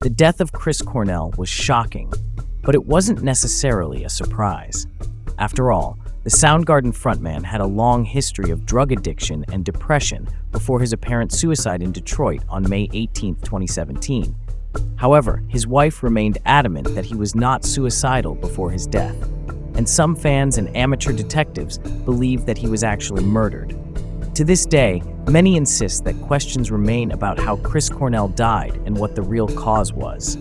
The death of Chris Cornell was shocking, but it wasn't necessarily a surprise. After all, the Soundgarden frontman had a long history of drug addiction and depression before his apparent suicide in Detroit on May 18, 2017. However, his wife remained adamant that he was not suicidal before his death, and some fans and amateur detectives believe that he was actually murdered. To this day, many insist that questions remain about how Chris Cornell died and what the real cause was.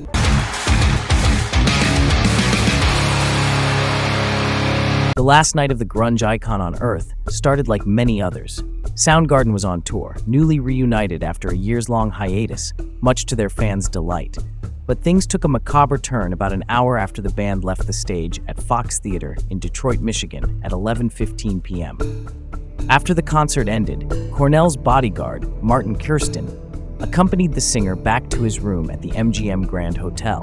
The last night of the grunge icon on Earth started like many others. Soundgarden was on tour, newly reunited after a years-long hiatus, much to their fans' delight. But things took a macabre turn about an hour after the band left the stage at Fox Theater in Detroit, Michigan at 11:15 p.m. After the concert ended, Cornell's bodyguard, Martin Kirsten, accompanied the singer back to his room at the MGM Grand Hotel.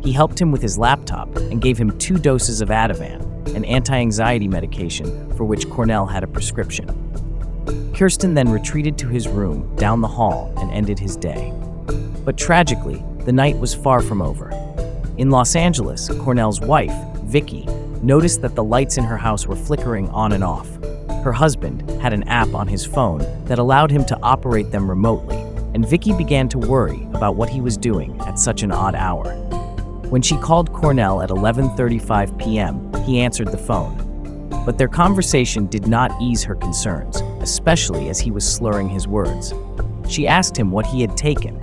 He helped him with his laptop and gave him 2 doses of adamant, an anti-anxiety medication for which Cornell had a prescription. Kirsten then retreated to his room down the hall and ended his day. But tragically, the night was far from over. In Los Angeles, Cornell's wife, Vicky, noticed that the lights in her house were flickering on and off. Her husband had an app on his phone that allowed him to operate them remotely, and Vicky began to worry about what he was doing at such an odd hour. When she called Cornell at 11:35 p.m., he answered the phone. But their conversation did not ease her concerns, especially as he was slurring his words. She asked him what he had taken.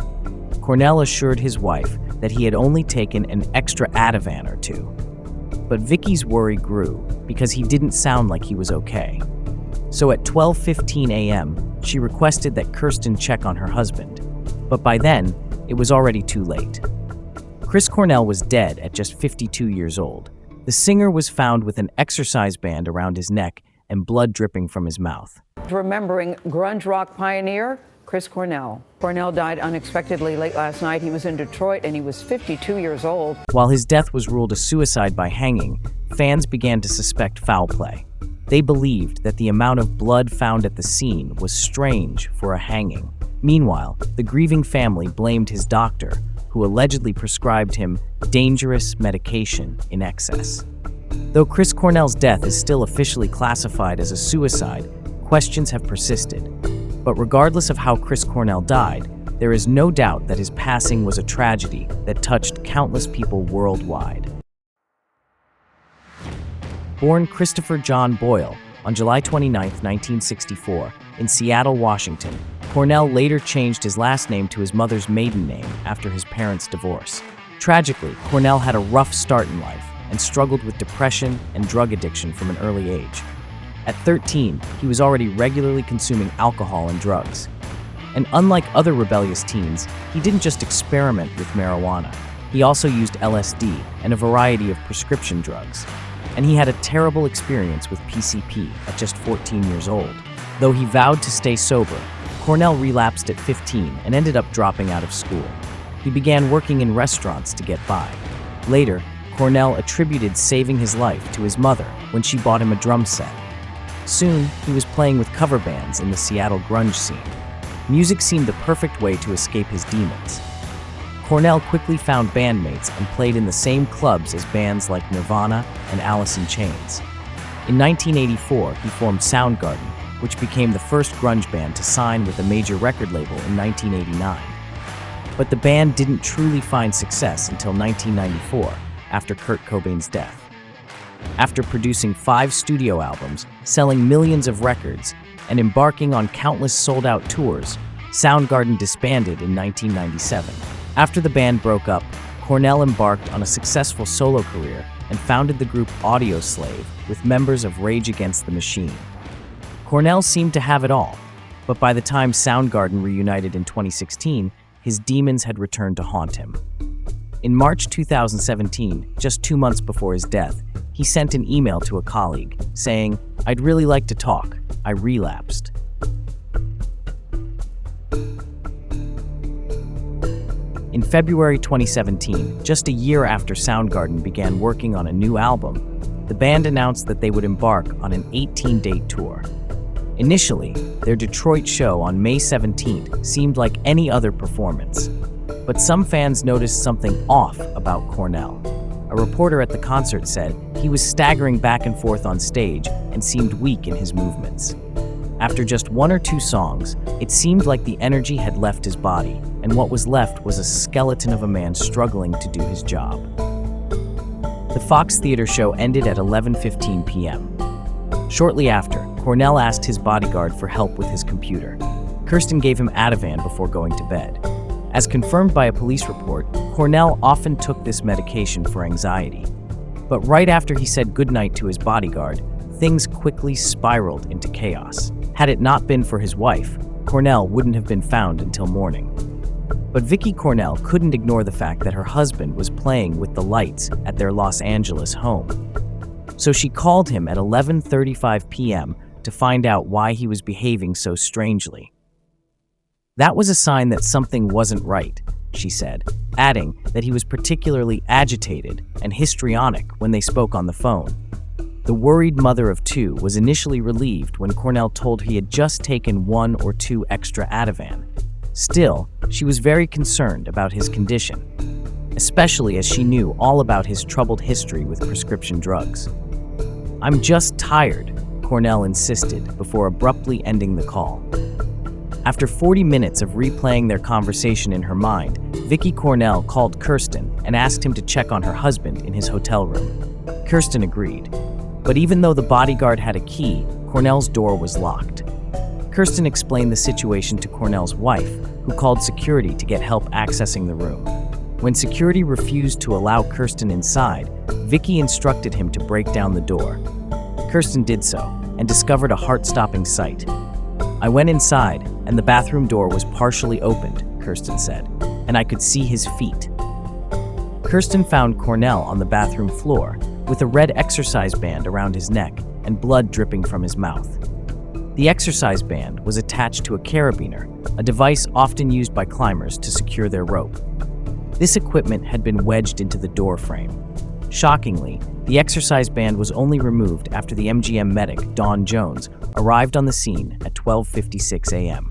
Cornell assured his wife that he had only taken an extra Ativan or 2. But Vicky's worry grew because he didn't sound like he was okay. So at 12:15 a.m., she requested that Kirsten check on her husband. But by then, it was already too late. Chris Cornell was dead at just 52 years old. The singer was found with an exercise band around his neck and blood dripping from his mouth. Remembering grunge rock pioneer Chris Cornell. Cornell died unexpectedly late last night. He was in Detroit and he was 52 years old. While his death was ruled a suicide by hanging, fans began to suspect foul play. They believed that the amount of blood found at the scene was strange for a hanging. Meanwhile, the grieving family blamed his doctor, who allegedly prescribed him dangerous medication in excess. Though Chris Cornell's death is still officially classified as a suicide, questions have persisted. But regardless of how Chris Cornell died, there is no doubt that his passing was a tragedy that touched countless people worldwide. Born Christopher John Boyle on July 29, 1964, in Seattle, Washington, Cornell later changed his last name to his mother's maiden name after his parents' divorce. Tragically, Cornell had a rough start in life and struggled with depression and drug addiction from an early age. At 13, he was already regularly consuming alcohol and drugs. And unlike other rebellious teens, he didn't just experiment with marijuana. He also used LSD and a variety of prescription drugs. And he had a terrible experience with PCP at just 14 years old. Though he vowed to stay sober, Cornell relapsed at 15 and ended up dropping out of school. He began working in restaurants to get by. Later, Cornell attributed saving his life to his mother when she bought him a drum set. Soon, he was playing with cover bands in the Seattle grunge scene. Music seemed the perfect way to escape his demons. Cornell quickly found bandmates and played in the same clubs as bands like Nirvana and Alice in Chains. In 1984, he formed Soundgarden, which became the first grunge band to sign with a major record label in 1989. But the band didn't truly find success until 1994, after Kurt Cobain's death. After producing 5 studio albums, selling millions of records, and embarking on countless sold-out tours, Soundgarden disbanded in 1997. After the band broke up, Cornell embarked on a successful solo career and founded the group Audioslave with members of Rage Against the Machine. Cornell seemed to have it all, but by the time Soundgarden reunited in 2016, his demons had returned to haunt him. In March 2017, just 2 months before his death, he sent an email to a colleague saying, "I'd really like to talk. I relapsed." In February 2017, just a year after Soundgarden began working on a new album, the band announced that they would embark on an 18-date tour. Initially, their Detroit show on May 17th seemed like any other performance. but some fans noticed something off about Cornell. A reporter at the concert said he was staggering back and forth on stage and seemed weak in his movements. After just one or two songs, it seemed like the energy had left his body, and what was left was a skeleton of a man struggling to do his job. The Fox Theater show ended at 11:15 p.m. Shortly after, Cornell asked his bodyguard for help with his computer. Kirsten gave him Ativan before going to bed. As confirmed by a police report, Cornell often took this medication for anxiety. But right after he said goodnight to his bodyguard, things quickly spiraled into chaos. Had it not been for his wife, Cornell wouldn't have been found until morning. But Vicky Cornell couldn't ignore the fact that her husband was playing with the lights at their Los Angeles home. So she called him at 11:35 p.m. to find out why he was behaving so strangely. That was a sign that something wasn't right, she said, adding that he was particularly agitated and histrionic when they spoke on the phone. The worried mother of two was initially relieved when Cornell told he had just taken 1 or 2 extra Ativan. Still, she was very concerned about his condition, especially as she knew all about his troubled history with prescription drugs. "I'm just tired," Cornell insisted before abruptly ending the call. After 40 minutes of replaying their conversation in her mind, Vicky Cornell called Kirsten and asked him to check on her husband in his hotel room. Kirsten agreed. But even though the bodyguard had a key, Cornell's door was locked. Kirsten explained the situation to Cornell's wife, who called security to get help accessing the room. When security refused to allow Kirsten inside, Vicky instructed him to break down the door. Kirsten did so and discovered a heart-stopping sight. "I went inside, and the bathroom door was partially opened," Kirsten said, "and I could see his feet." Kirsten found Cornell on the bathroom floor, with a red exercise band around his neck and blood dripping from his mouth. The exercise band was attached to a carabiner, a device often used by climbers to secure their rope. This equipment had been wedged into the door frame. Shockingly, the exercise band was only removed after the MGM medic, Dawn Jones, arrived on the scene at 12:56 a.m.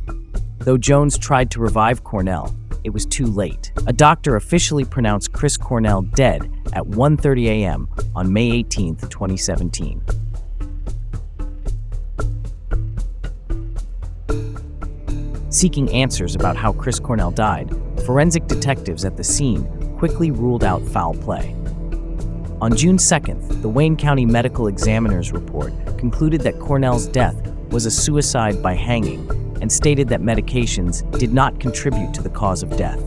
Though Jones tried to revive Cornell, it was too late. A doctor officially pronounced Chris Cornell dead at 1:30 a.m. on May 18, 2017. Seeking answers about how Chris Cornell died, forensic detectives at the scene quickly ruled out foul play. On June 2nd, the Wayne County Medical Examiner's report concluded that Cornell's death was a suicide by hanging and stated that medications did not contribute to the cause of death.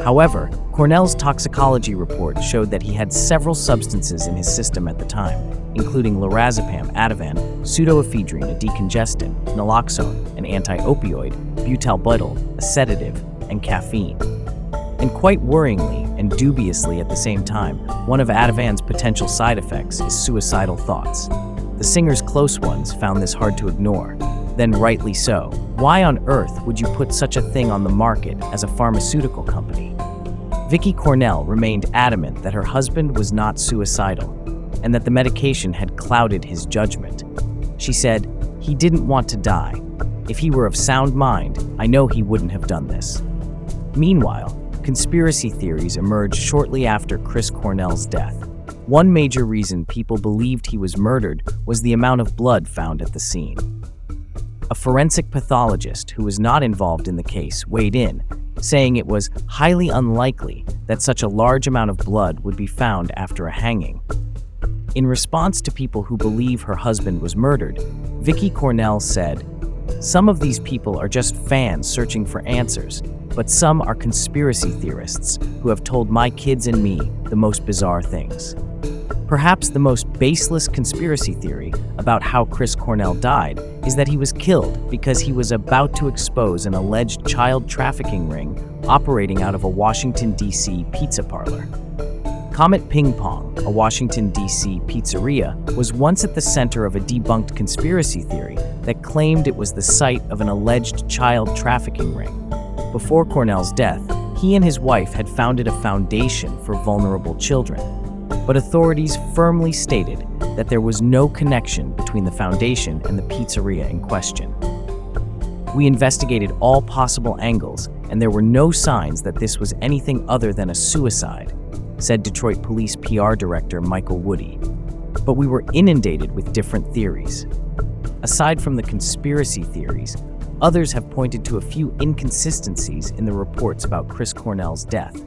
However, Cornell's toxicology report showed that he had several substances in his system at the time, including lorazepam, Ativan, pseudoephedrine, a decongestant, naloxone, an anti-opioid, butalbital, a sedative, and caffeine. And quite worryingly and dubiously at the same time, one of Ativan's potential side effects is suicidal thoughts. The singer's close ones found this hard to ignore. Then rightly so. Why on earth would you put such a thing on the market as a pharmaceutical company? Vicky Cornell remained adamant that her husband was not suicidal and that the medication had clouded his judgment. She said, "He didn't want to die. If he were of sound mind, I know he wouldn't have done this." Meanwhile, conspiracy theories emerged shortly after Chris Cornell's death. One major reason people believed he was murdered was the amount of blood found at the scene. A forensic pathologist who was not involved in the case weighed in, saying it was highly unlikely that such a large amount of blood would be found after a hanging. In response to people who believe her husband was murdered, Vicky Cornell said, "Some of these people are just fans searching for answers, but some are conspiracy theorists who have told my kids and me the most bizarre things." Perhaps the most baseless conspiracy theory about how Chris Cornell died is that he was killed because he was about to expose an alleged child trafficking ring operating out of a Washington, D.C. pizza parlor. Comet Ping Pong, a Washington, D.C. pizzeria, was once at the center of a debunked conspiracy theory that claimed it was the site of an alleged child trafficking ring. Before Cornell's death, he and his wife had founded a foundation for vulnerable children. But authorities firmly stated that there was no connection between the foundation and the pizzeria in question. "We investigated all possible angles and there were no signs that this was anything other than a suicide, said Detroit Police PR Director Michael Woody. But we were inundated with different theories. Aside from the conspiracy theories, others have pointed to a few inconsistencies in the reports about Chris Cornell's death.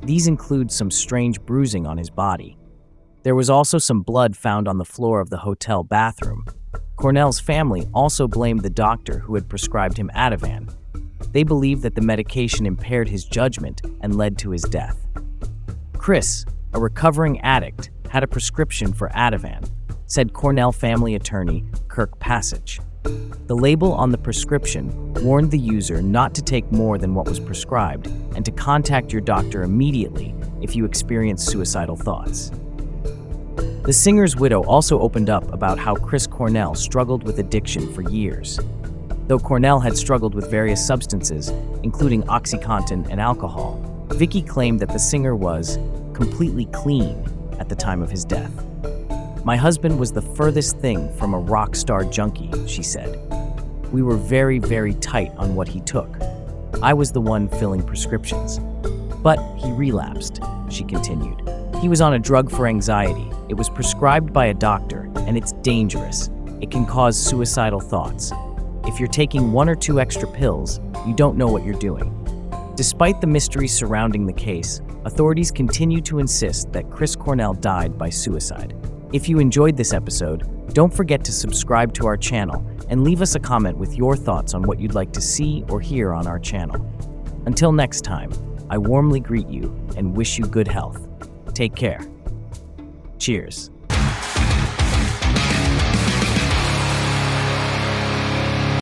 These include some strange bruising on his body. There was also some blood found on the floor of the hotel bathroom. Cornell's family also blamed the doctor who had prescribed him Ativan. They believe that the medication impaired his judgment and led to his death. Chris, a recovering addict, had a prescription for Ativan, said Cornell family attorney Kirk Passage. The label on the prescription warned the user not to take more than what was prescribed and to contact your doctor immediately if you experience suicidal thoughts. The singer's widow also opened up about how Chris Cornell struggled with addiction for years. Though Cornell had struggled with various substances, including OxyContin and alcohol, Vicky claimed that the singer was completely clean at the time of his death. "My husband was the furthest thing from a rock star junkie," she said. "We were very, very tight on what he took. I was the one filling prescriptions. But he relapsed," she continued. "He was on a drug for anxiety. It was prescribed by a doctor, and it's dangerous. It can cause suicidal thoughts. If you're taking 1 or 2 extra pills, you don't know what you're doing." Despite the mystery surrounding the case, authorities continue to insist that Chris Cornell died by suicide. If you enjoyed this episode, don't forget to subscribe to our channel and leave us a comment with your thoughts on what you'd like to see or hear on our channel. Until next time, I warmly greet you and wish you good health. Take care. Cheers.